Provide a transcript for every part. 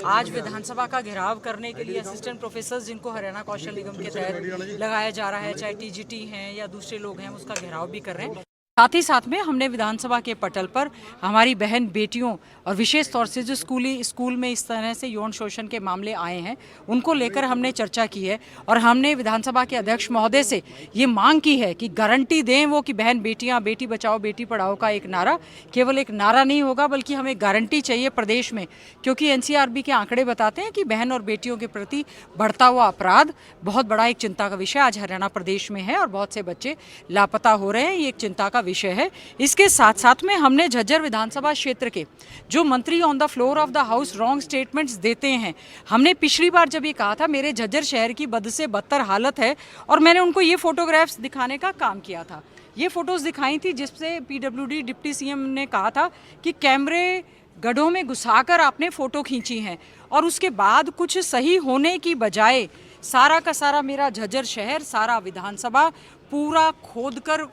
आज विधानसभा का घेराव करने के लिए असिस्टेंट प्रोफेसर जिनको हरियाणा कौशल निगम के तहत लगाया जा रहा है, चाहे टीजीटी हैं या दूसरे लोग हैं, उसका घेराव भी कर रहे हैं। साथ ही साथ में हमने विधानसभा के पटल पर हमारी बहन बेटियों और विशेष तौर से जो स्कूल में इस तरह से यौन शोषण के मामले आए हैं उनको लेकर हमने चर्चा की है और हमने विधानसभा के अध्यक्ष महोदय से ये मांग की है कि गारंटी दें वो कि बहन बेटियां, बेटी बचाओ बेटी पढ़ाओ का एक नारा केवल एक नारा नहीं होगा बल्कि हमें गारंटी चाहिए प्रदेश में, क्योंकि एनसीआरबी के आंकड़े बताते हैं कि बहन और बेटियों के प्रति बढ़ता हुआ अपराध बहुत बड़ा एक चिंता का विषय आज हरियाणा प्रदेश में है और बहुत से बच्चे लापता हो रहे हैं। ये एक चिंता का विषय है। इसके साथ साथ में हमने झज्जर विधानसभा क्षेत्र के जो मंत्री on the floor of the house wrong statements देते हैं, हमने पिछली बार जब ये कहा था मेरे झज्जर शहर की बद से बदतर हालत है और मैंने उनको ये फोटोग्राफ्स दिखाने का काम किया था। ये फोटोज दिखाई थी जिससे पीडब्ल्यूडी डिप्टी सीएम ने कहा था कि कैमरे गड्ढों में घुसाकर आपने फोटो खींची हैं और उसके बाद कुछ सही होने की बजाय सारा का सारा मेरा झज्जर शहर, सारा विधानसभा पूरा खोदकर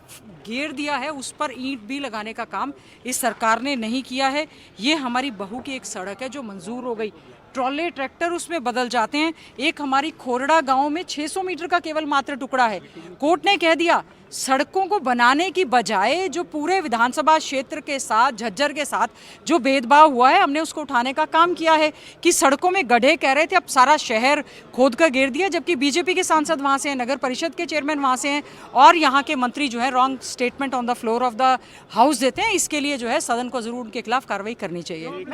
घेर दिया है, उस पर ईंट भी लगाने का काम इस सरकार ने नहीं किया है। ये हमारी बहू की एक सड़क है जो मंजूर हो गई, ट्रॉले ट्रैक्टर उसमें बदल जाते हैं। एक हमारी खोरड़ा गांव में 600 मीटर का केवल मात्र टुकड़ा है। कोर्ट ने कह दिया सड़कों को बनाने की बजाय जो पूरे विधानसभा क्षेत्र के साथ, झज्जर के साथ जो भेदभाव हुआ है हमने उसको उठाने का काम किया है कि सड़कों में गड्ढे कह रहे थे, अब सारा शहर खोद कर घेर दिया, जबकि बीजेपी के सांसद वहाँ से हैं, नगर परिषद के चेयरमैन वहाँ से हैं और यहाँ के मंत्री जो है wrong statement on the floor of the house देते हैं। इसके लिए जो है सदन को जरूर उनके खिलाफ कार्रवाई करनी चाहिए।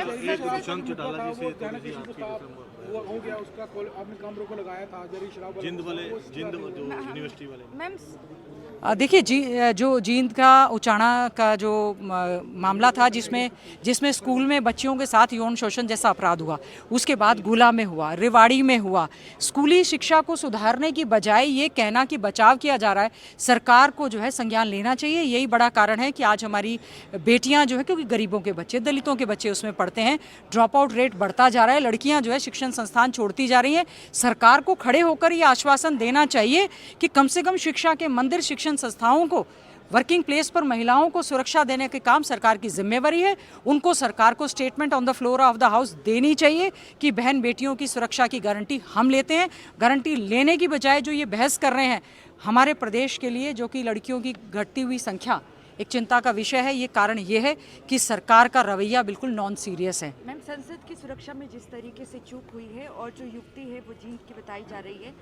देखिए जो जींद का उचाना का जो मामला था जिसमें स्कूल में बच्चियों के साथ यौन शोषण जैसा अपराध हुआ, उसके बाद गुला में हुआ, रेवाड़ी में हुआ, स्कूली शिक्षा को सुधारने की बजाय ये कहना कि बचाव किया जा रहा है, सरकार को जो है संज्ञान लेना चाहिए। यही बड़ा कारण है कि आज हमारी बेटियां जो है, क्योंकि गरीबों के बच्चे, दलितों के बच्चे उसमें पढ़ते हैं, ड्रॉप आउट रेट बढ़ता जा रहा है, लड़कियां जो है शिक्षण संस्थान छोड़ती जा रही हैं। सरकार को खड़े होकर ये आश्वासन देना चाहिए कि कम से कम शिक्षा के मंदिर, शिक्षण संस्थाओं को, वर्किंग प्लेस पर महिलाओं को सुरक्षा देने के काम सरकार की जिम्मेवारी है। उनको सरकार को statement on the floor of the house देनी चाहिए कि बहन बेटियों की सुरक्षा की गारंटी हम लेते हैं। गारंटी लेने की बजाय जो ये बहस कर रहे हैं हमारे प्रदेश के लिए, जो कि लड़कियों की घटती हुई संख्या एक चिंता का विषय है, ये कारण ये है कि सरकार का रवैया बिल्कुल नॉन सीरियस है। मैम, संसद की सुरक्षा में जिस तरीके से चूक हुई है और जो युक्ति है वो जीत की बताई जा रही है,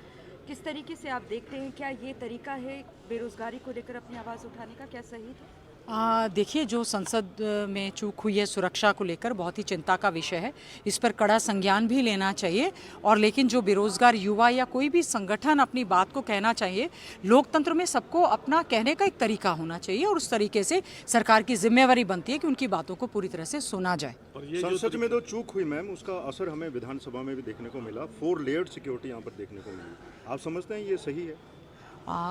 किस तरीके से आप देखते हैं? क्या ये तरीका है बेरोजगारी को लेकर अपनी आवाज़ उठाने का, क्या सही था? देखिए, जो संसद में चूक हुई है सुरक्षा को लेकर बहुत ही चिंता का विषय है, इस पर कड़ा संज्ञान भी लेना चाहिए। और लेकिन जो बेरोजगार युवा या कोई भी संगठन अपनी बात को कहना चाहिए, लोकतंत्र में सबको अपना कहने का एक तरीका होना चाहिए और उस तरीके से सरकार की जिम्मेवारी बनती है कि उनकी बातों को पूरी तरह से सुना जाए। संसद में जो चूक हुई मैम, उसका असर हमें विधानसभा में भी देखने को मिला। 4 लेयर्ड सिक्योरिटी यहाँ पर देखने को मिली। आप समझते हैं ये सही है?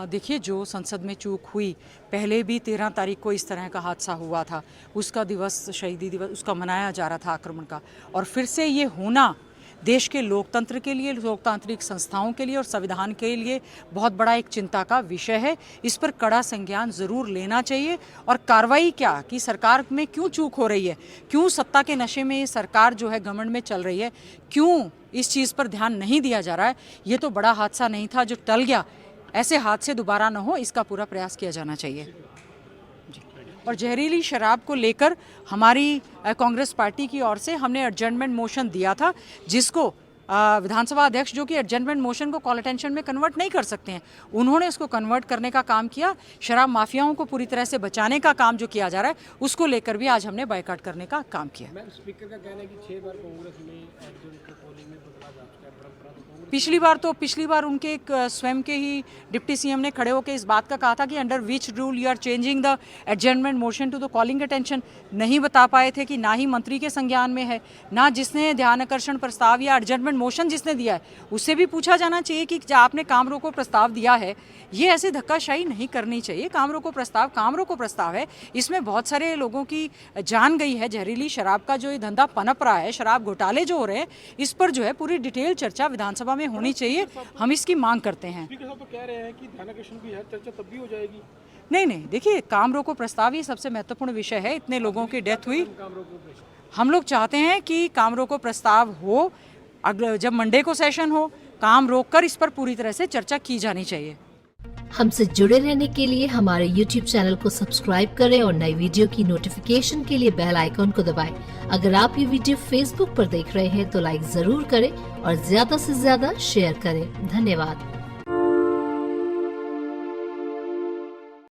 देखिए, जो संसद में चूक हुई, पहले भी 13 तारीख को इस तरह का हादसा हुआ था, उसका दिवस, शहीदी दिवस उसका मनाया जा रहा था आक्रमण का, और फिर से ये होना देश के लोकतंत्र के लिए, लोकतांत्रिक संस्थाओं के लिए और संविधान के लिए बहुत बड़ा एक चिंता का विषय है। इस पर कड़ा संज्ञान ज़रूर लेना चाहिए और कार्रवाई क्या कि सरकार में क्यों चूक हो रही है, क्यों सत्ता के नशे में ये सरकार जो है घमंड में चल रही है, क्यों इस चीज़ पर ध्यान नहीं दिया जा रहा है। ये तो बड़ा हादसा नहीं था जो टल गया, ऐसे हादसे दोबारा न हो, इसका पूरा प्रयास किया जाना चाहिए। और जहरीली शराब को लेकर हमारी कांग्रेस पार्टी की ओर से हमने एडजर्नमेंट मोशन दिया था, जिसको विधानसभा अध्यक्ष, जो कि एडजर्नमेंट मोशन को कॉल अटेंशन में कन्वर्ट नहीं कर सकते हैं, उन्होंने उसको कन्वर्ट करने का काम किया। शराब माफियाओं को पूरी तरह से बचाने का काम जो किया जा रहा है, उसको लेकर भी आज हमने बायकॉट करने का काम किया। स्पीकर का कहना है कि 6 बार कांग्रेस में पोलिंग में बदलाव आ चुका है, परंपरा पिछली बार उनके स्वयं के ही डिप्टी सीएम ने खड़े होकर इस बात का कहा था कि under which rule you are changing the adjournment motion to the calling attention. नहीं बता पाए थे कि ना ही मंत्री के संज्ञान में है, ना जिसने ध्यान आकर्षण प्रस्ताव या एडजर्नमेंट मोशन जिसने दिया है उससे भी पूछा जाना चाहिए कि आपने काम रोको प्रस्ताव दिया है, ये ऐसे धक्काशाही नहीं करनी चाहिए। काम रोको प्रस्ताव है, इसमें बहुत सारे लोगों की जान गई है। जहरीली शराब का जो ये धंधा पनप रहा है, शराब घोटाले जो हो रहे हैं, इस पर जो है पूरी डिटेल चर्चा विधानसभा में होनी चाहिए। हम इसकी मांग करते हैं। स्पीकर साहब तो कह रहे हैं कि ध्यानाकर्षण की हर चर्चा तब भी हो जाएगी। नहीं, देखिए, काम रोको प्रस्ताव ये सबसे महत्वपूर्ण विषय है। इतने लोगों की डेथ हुई, हम लोग चाहते हैं कि काम रोको प्रस्ताव हो, अगले जब मंडे को सेशन हो, काम रोककर इस पर पूरी तरह से चर्चा की जानी चाहिए। हमसे जुड़े रहने के लिए हमारे YouTube चैनल को सब्सक्राइब करें और नई वीडियो की नोटिफिकेशन के लिए बेल आइकॉन को दबाएं। अगर आप ये वीडियो Facebook पर देख रहे हैं तो लाइक जरूर करें और ज्यादा से ज्यादा शेयर करें। धन्यवाद।